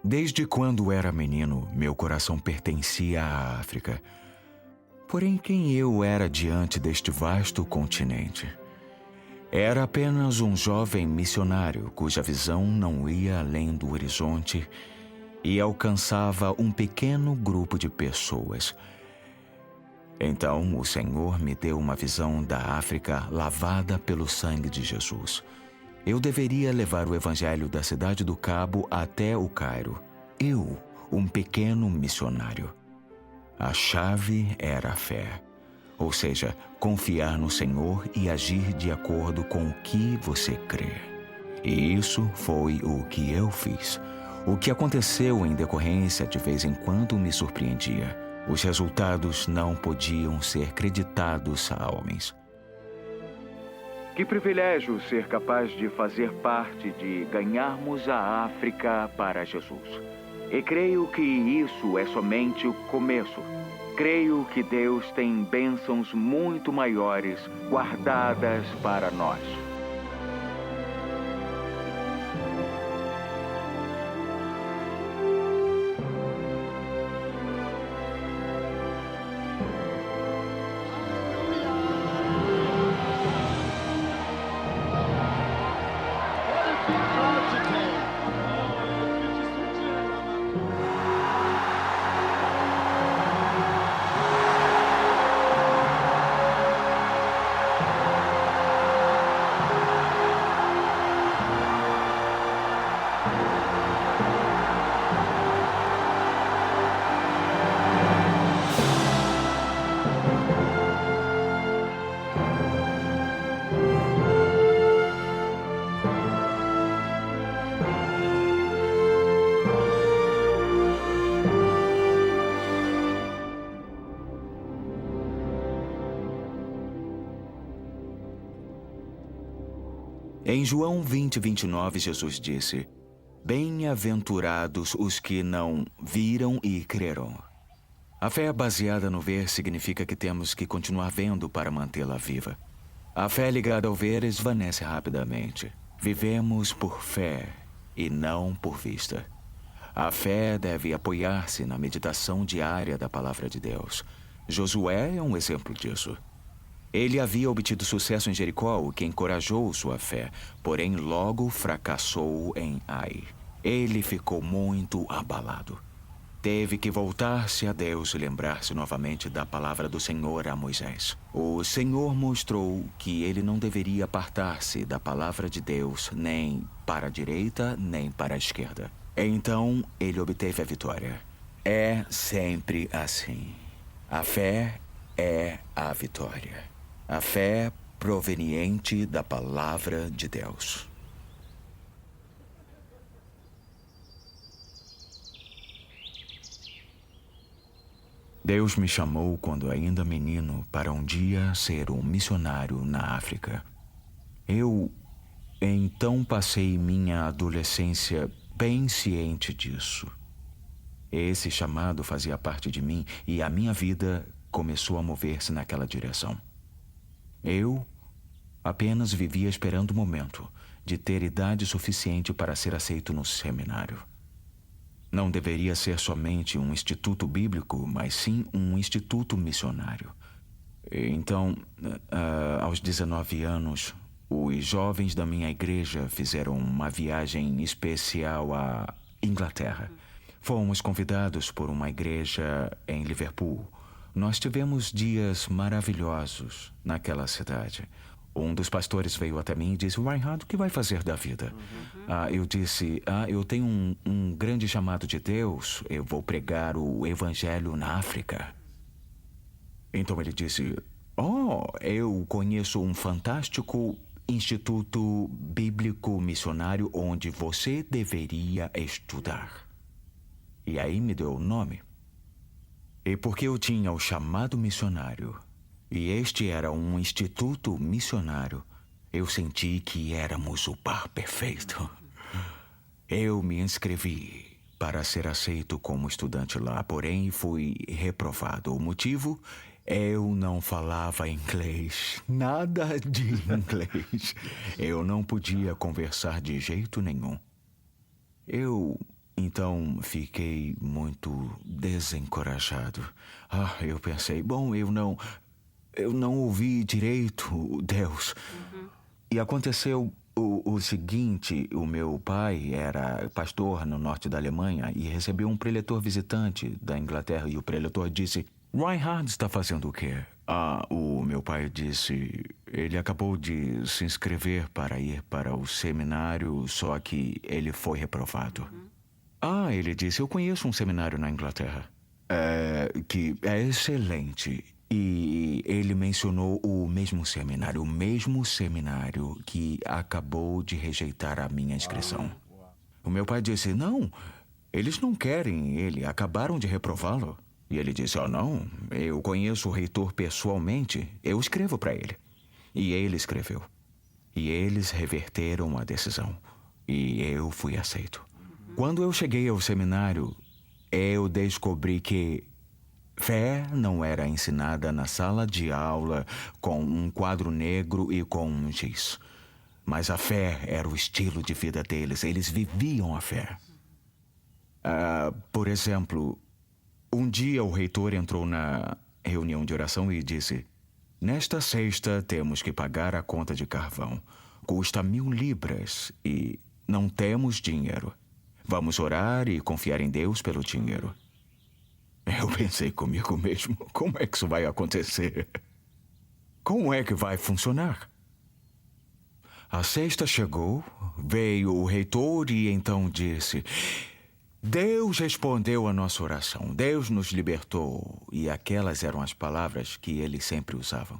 Desde quando era menino, meu coração pertencia à África. Porém, quem eu era diante deste vasto continente? Era apenas um jovem missionário cuja visão não ia além do horizonte e alcançava um pequeno grupo de pessoas. Então, o Senhor me deu uma visão da África lavada pelo sangue de Jesus. Eu deveria levar o evangelho da cidade do Cabo até o Cairo. Eu, um pequeno missionário. A chave era a fé. Ou seja, confiar no Senhor e agir de acordo com o que você crê. E isso foi o que eu fiz. O que aconteceu em decorrência de vez em quando me surpreendia. Os resultados não podiam ser creditados a homens. Que privilégio ser capaz de fazer parte de ganharmos a África para Jesus. E creio que isso é somente o começo. Creio que Deus tem bênçãos muito maiores guardadas para nós. Em João 20:29, Jesus disse: Bem-aventurados os que não viram e creram. A fé baseada no ver significa que temos que continuar vendo para mantê-la viva. A fé ligada ao ver esvanece rapidamente. Vivemos por fé e não por vista. A fé deve apoiar-se na meditação diária da palavra de Deus. Josué é um exemplo disso. Ele havia obtido sucesso em Jericó, o que encorajou sua fé, porém logo fracassou em Ai. Ele ficou muito abalado. Teve que voltar-se a Deus e lembrar-se novamente da palavra do Senhor a Moisés. O Senhor mostrou que ele não deveria apartar-se da palavra de Deus nem para a direita nem para a esquerda. Então ele obteve a vitória. É sempre assim. A fé é a vitória. A fé proveniente da palavra de Deus. Deus me chamou quando ainda menino para um dia ser um missionário na África. Eu, então, passei minha adolescência bem ciente disso. Esse chamado fazia parte de mim e a minha vida começou a mover-se naquela direção. Eu apenas vivia esperando o momento de ter idade suficiente para ser aceito no seminário. Não deveria ser somente um instituto bíblico, mas sim um instituto missionário. Então, aos 19 anos, os jovens da minha igreja fizeram uma viagem especial à Inglaterra. Fomos convidados por uma igreja em Liverpool. Nós tivemos dias maravilhosos naquela cidade. Um dos pastores veio até mim e disse: Reinhard, o que vai fazer da vida? Eu disse: eu tenho um grande chamado de Deus. Eu vou pregar o evangelho na África. Então ele disse: eu conheço um fantástico instituto bíblico missionário onde você deveria estudar. E aí me deu o nome. E porque eu tinha o chamado missionário, e este era um instituto missionário, eu senti que éramos o par perfeito. Eu me inscrevi para ser aceito como estudante lá, porém fui reprovado. O motivo? Eu não falava inglês, nada de inglês. Eu não podia conversar de jeito nenhum. Eu Então fiquei muito desencorajado. Eu pensei, bom, eu não ouvi direito Deus. E aconteceu o seguinte: o meu pai era pastor no norte da Alemanha e recebeu um preletor visitante da Inglaterra. E o preletor disse: Reinhard está fazendo o quê? O meu pai disse: ele acabou de se inscrever para ir para o seminário, só que ele foi reprovado. Ele disse: eu conheço um seminário na Inglaterra que é excelente. E ele mencionou o mesmo seminário que acabou de rejeitar a minha inscrição. O meu pai disse: não, eles não querem ele, acabaram de reprová-lo. E ele disse: não, eu conheço o reitor pessoalmente, eu escrevo para ele. E ele escreveu. E eles reverteram a decisão. E eu fui aceito. Quando eu cheguei ao seminário, eu descobri que fé não era ensinada na sala de aula com um quadro negro e com um giz. Mas a fé era o estilo de vida deles. Eles viviam a fé. Por exemplo, um dia o reitor entrou na reunião de oração e disse: nesta sexta temos que pagar a conta de carvão. Custa 1.000 libras e não temos dinheiro. Vamos orar e confiar em Deus pelo dinheiro. Eu pensei comigo mesmo: como é que isso vai acontecer? Como é que vai funcionar? A sexta chegou, veio o reitor e então disse: Deus respondeu a nossa oração, Deus nos libertou. E aquelas eram as palavras que eles sempre usavam.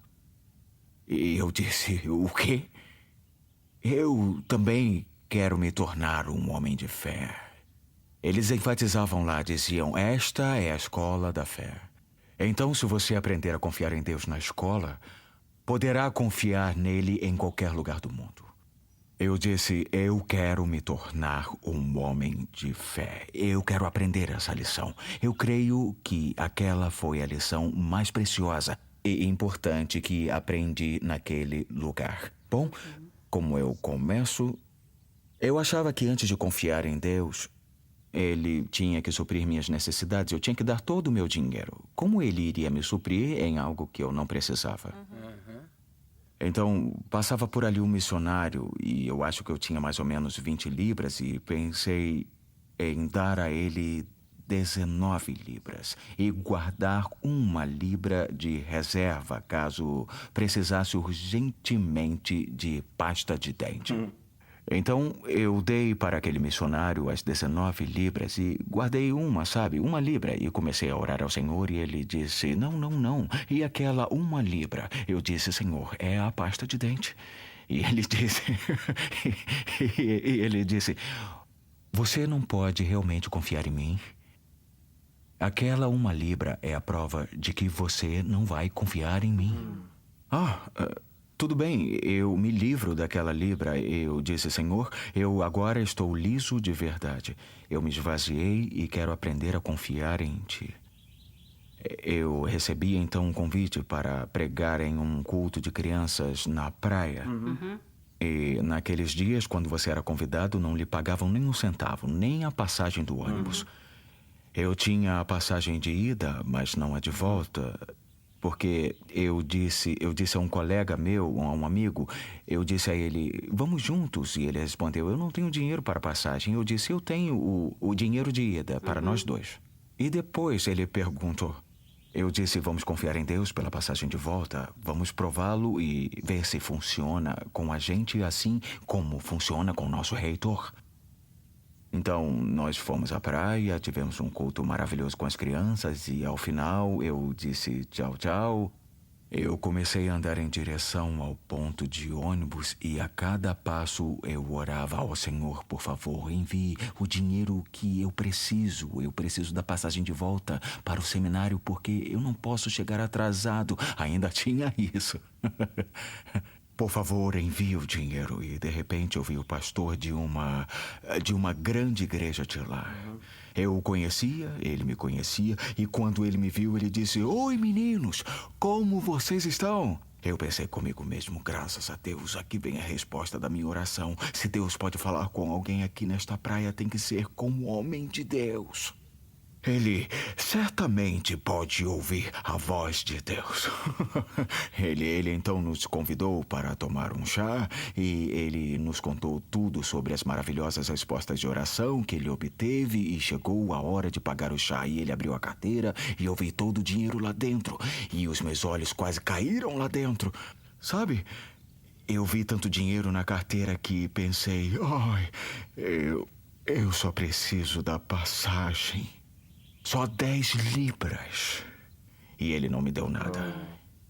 E eu disse: o quê? Eu também quero me tornar um homem de fé. Eles enfatizavam lá, diziam: esta é a escola da fé. Então, se você aprender a confiar em Deus na escola, poderá confiar nele em qualquer lugar do mundo. Eu disse: eu quero me tornar um homem de fé. Eu quero aprender essa lição. Eu creio que aquela foi a lição mais preciosa e importante que aprendi naquele lugar. Bom, como eu começo, eu achava que antes de confiar em Deus, ele tinha que suprir minhas necessidades. Eu tinha que dar todo o meu dinheiro. Como ele iria me suprir em algo que eu não precisava? Então, passava por ali um missionário e eu acho que eu tinha mais ou menos 20 libras e pensei em dar a ele 19 libras e guardar 1 libra de reserva caso precisasse urgentemente de pasta de dente. Então, eu dei para aquele missionário as 19 libras e guardei 1 libra. E comecei a orar ao Senhor e ele disse: não. E aquela 1 libra? Eu disse: Senhor, é a pasta de dente. E ele disse... ele disse: você não pode realmente confiar em mim? Aquela 1 libra é a prova de que você não vai confiar em mim. Tudo bem, eu me livro daquela libra. Eu disse: Senhor, eu agora estou liso de verdade. Eu me esvaziei e quero aprender a confiar em Ti. Eu recebi então um convite para pregar em um culto de crianças na praia. E naqueles dias, quando você era convidado, não lhe pagavam nem um centavo, nem a passagem do ônibus. Eu tinha a passagem de ida, mas não a de volta. Porque eu disse a um colega meu, a um amigo, eu disse a ele: vamos juntos. E ele respondeu: eu não tenho dinheiro para passagem. Eu disse: eu tenho o dinheiro de ida para nós dois. E depois ele perguntou. Eu disse: vamos confiar em Deus pela passagem de volta. Vamos prová-lo e ver se funciona com a gente assim como funciona com o nosso reitor. Então, nós fomos à praia, tivemos um culto maravilhoso com as crianças e, ao final, eu disse tchau, tchau. Eu comecei a andar em direção ao ponto de ônibus e, a cada passo, eu orava ao Senhor: por favor, envie o dinheiro que eu preciso. Eu preciso da passagem de volta para o seminário porque eu não posso chegar atrasado. Ainda tinha isso. Por favor, envie o dinheiro. E, de repente, eu vi o pastor de uma grande igreja de lá. Eu o conhecia, ele me conhecia. E quando ele me viu, ele disse: oi, meninos, como vocês estão? Eu pensei comigo mesmo, graças a Deus, aqui vem a resposta da minha oração. Se Deus pode falar com alguém aqui nesta praia, tem que ser com o homem de Deus. Ele certamente pode ouvir a voz de Deus. Ele então nos convidou para tomar um chá e ele nos contou tudo sobre as maravilhosas respostas de oração que ele obteve e chegou a hora de pagar o chá e ele abriu a carteira e eu vi todo o dinheiro lá dentro e os meus olhos quase caíram lá dentro. Sabe, eu vi tanto dinheiro na carteira que pensei, ai, eu só preciso da passagem. Só 10 libras. E ele não me deu nada.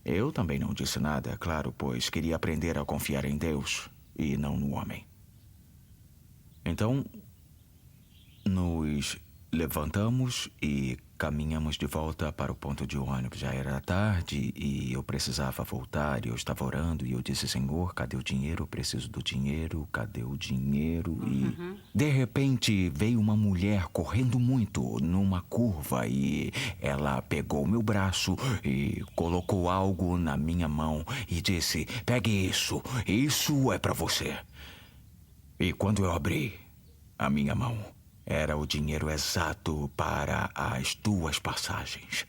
Eu também não disse nada, claro, pois queria aprender a confiar em Deus e não no homem. Então, nos levantamos e caminhamos de volta para o ponto de ônibus. Já era tarde e eu precisava voltar. E eu estava orando e eu disse, Senhor, cadê o dinheiro? Eu preciso do dinheiro. Cadê o dinheiro? E de repente veio uma mulher correndo muito numa curva e ela pegou meu braço e colocou algo na minha mão e disse, pegue isso. Isso é para você. E quando eu abri a minha mão, era o dinheiro exato para as 2 passagens.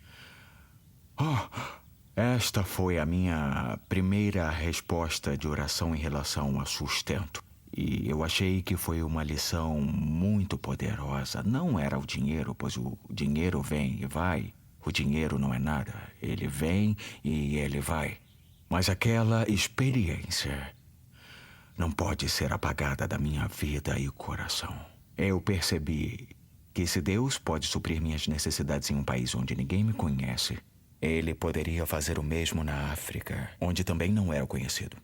Esta foi a minha primeira resposta de oração em relação a sustento. E eu achei que foi uma lição muito poderosa. Não era o dinheiro, pois o dinheiro vem e vai. O dinheiro não é nada. Ele vem e ele vai. Mas aquela experiência não pode ser apagada da minha vida e coração. Eu percebi que se Deus pode suprir minhas necessidades em um país onde ninguém me conhece, Ele poderia fazer o mesmo na África, onde também não era conhecido.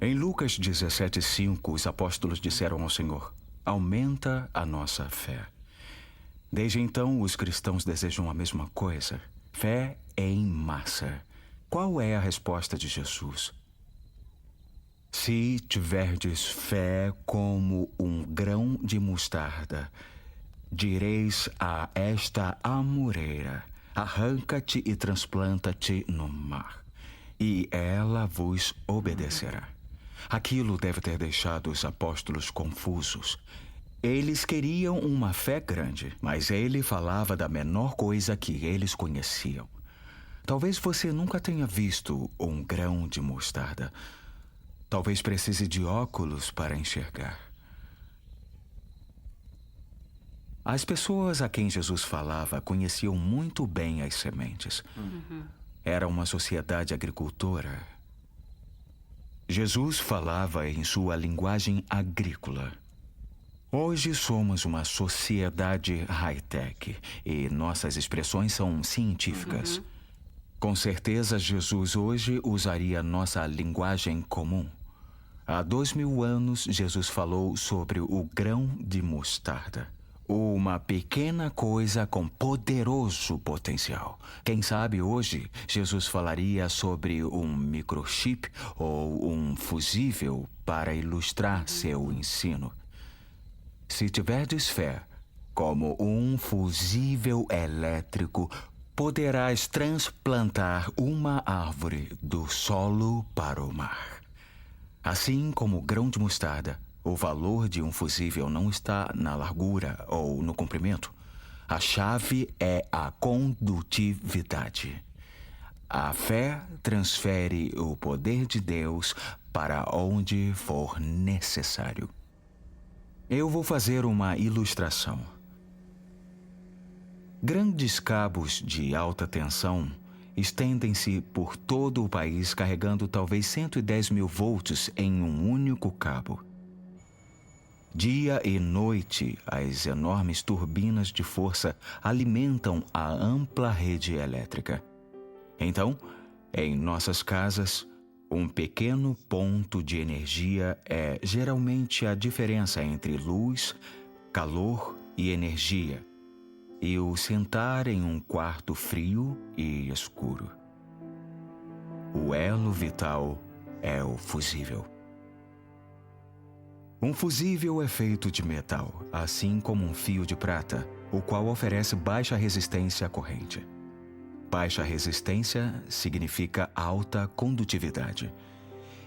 Em Lucas 17:5, os apóstolos disseram ao Senhor, aumenta a nossa fé. Desde então, os cristãos desejam a mesma coisa: fé em massa. Qual é a resposta de Jesus? Se tiverdes fé como um grão de mostarda, direis a esta amoreira: arranca-te e transplanta-te no mar, e ela vos obedecerá. Aquilo deve ter deixado os apóstolos confusos. Eles queriam uma fé grande, mas ele falava da menor coisa que eles conheciam. Talvez você nunca tenha visto um grão de mostarda. Talvez precise de óculos para enxergar. As pessoas a quem Jesus falava conheciam muito bem as sementes. Era uma sociedade agricultora. Jesus falava em sua linguagem agrícola. Hoje somos uma sociedade high-tech e nossas expressões são científicas. Com certeza, Jesus hoje usaria nossa linguagem comum. Há 2000 anos, Jesus falou sobre o grão de mostarda. Uma pequena coisa com poderoso potencial. Quem sabe hoje Jesus falaria sobre um microchip ou um fusível para ilustrar seu ensino. Se tiverdes fé, como um fusível elétrico, poderás transplantar uma árvore do solo para o mar. Assim como o grão de mostarda, o valor de um fusível não está na largura ou no comprimento. A chave é a condutividade. A fé transfere o poder de Deus para onde for necessário. Eu vou fazer uma ilustração. Grandes cabos de alta tensão estendem-se por todo o país, carregando talvez 110 mil volts em um único cabo. Dia e noite, as enormes turbinas de força alimentam a ampla rede elétrica. Então, em nossas casas, um pequeno ponto de energia é geralmente a diferença entre luz, calor e energia, e o sentar em um quarto frio e escuro. O elo vital é o fusível. Um fusível é feito de metal, assim como um fio de prata, o qual oferece baixa resistência à corrente. Baixa resistência significa alta condutividade.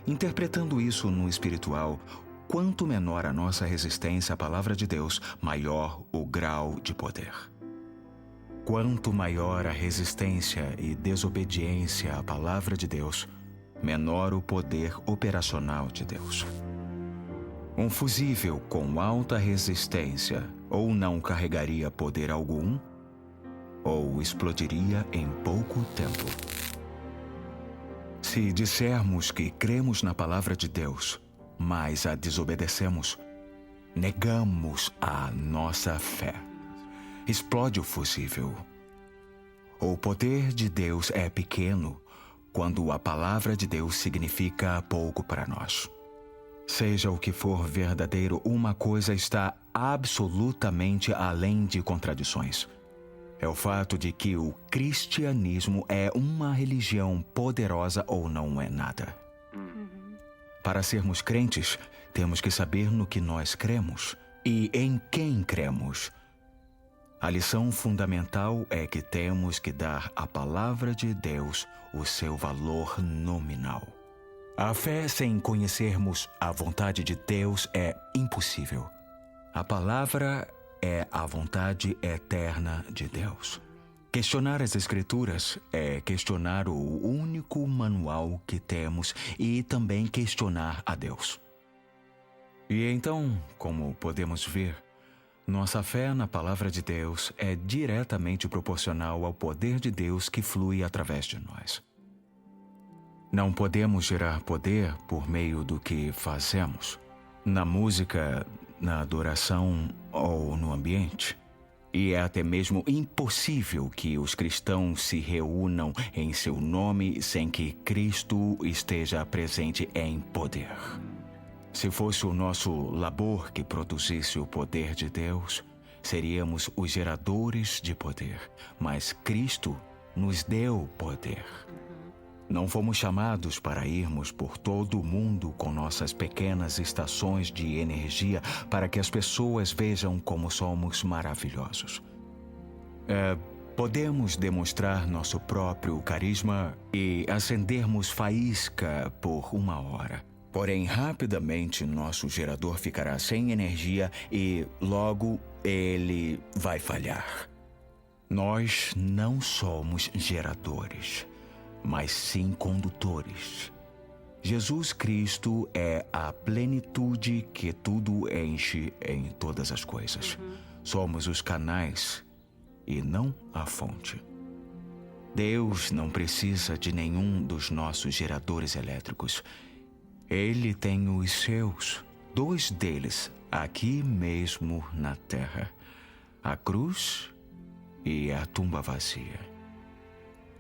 Interpretando isso no espiritual, quanto menor a nossa resistência à palavra de Deus, maior o grau de poder. Quanto maior a resistência e desobediência à palavra de Deus, menor o poder operacional de Deus. Um fusível com alta resistência ou não carregaria poder algum, ou explodiria em pouco tempo. Se dissermos que cremos na palavra de Deus, mas a desobedecemos, negamos a nossa fé. Explode o fusível. O poder de Deus é pequeno quando a palavra de Deus significa pouco para nós. Seja o que for verdadeiro, uma coisa está absolutamente além de contradições. É o fato de que o cristianismo é uma religião poderosa ou não é nada. Para sermos crentes, temos que saber no que nós cremos e em quem cremos. A lição fundamental é que temos que dar à palavra de Deus o seu valor nominal. A fé sem conhecermos a vontade de Deus é impossível. A palavra é a vontade eterna de Deus. Questionar as Escrituras é questionar o único manual que temos e também questionar a Deus. E então, como podemos ver, nossa fé na palavra de Deus é diretamente proporcional ao poder de Deus que flui através de nós. Não podemos gerar poder por meio do que fazemos, na música, na adoração ou no ambiente. E é até mesmo impossível que os cristãos se reúnam em seu nome sem que Cristo esteja presente em poder. Se fosse o nosso labor que produzisse o poder de Deus, seríamos os geradores de poder. Mas Cristo nos deu poder. Não fomos chamados para irmos por todo o mundo com nossas pequenas estações de energia para que as pessoas vejam como somos maravilhosos. Podemos demonstrar nosso próprio carisma e acendermos faísca por 1 hora. Porém, rapidamente nosso gerador ficará sem energia e logo ele vai falhar. Nós não somos geradores, mas sim condutores. Jesus Cristo é a plenitude que tudo enche em todas as coisas. Somos os canais e não a fonte. Deus não precisa de nenhum dos nossos geradores elétricos. Ele tem os seus, 2 deles, aqui mesmo na terra: a cruz e a tumba vazia.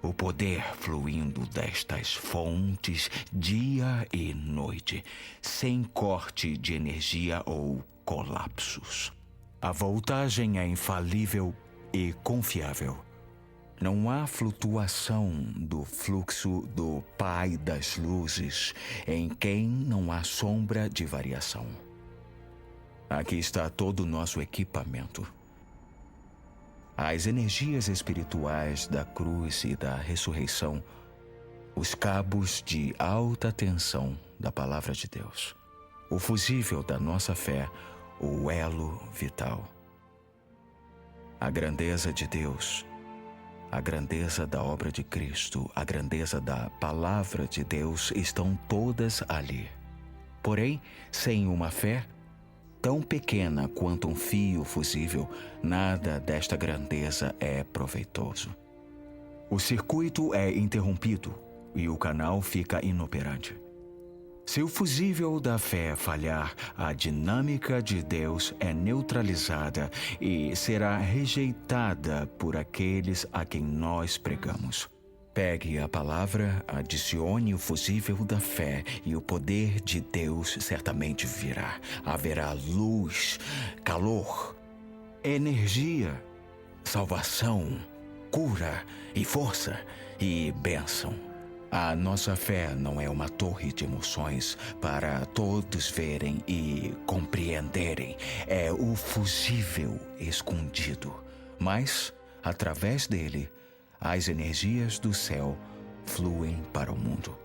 O poder fluindo destas fontes dia e noite, sem corte de energia ou colapsos. A voltagem é infalível e confiável. Não há flutuação do fluxo do Pai das Luzes, em quem não há sombra de variação. Aqui está todo o nosso equipamento. As energias espirituais da cruz e da ressurreição, os cabos de alta tensão da palavra de Deus, o fusível da nossa fé, o elo vital. A grandeza de Deus, a grandeza da obra de Cristo, a grandeza da palavra de Deus estão todas ali. Porém, sem uma fé tão pequena quanto um fio fusível, nada desta grandeza é proveitoso. O circuito é interrompido e o canal fica inoperante. Se o fusível da fé falhar, a dinâmica de Deus é neutralizada e será rejeitada por aqueles a quem nós pregamos. Pegue a palavra, adicione o fusível da fé e o poder de Deus certamente virá. Haverá luz, calor, energia, salvação, cura e força e bênção. A nossa fé não é uma torre de emoções para todos verem e compreenderem. É o fusível escondido, mas, através dele, as energias do céu fluem para o mundo.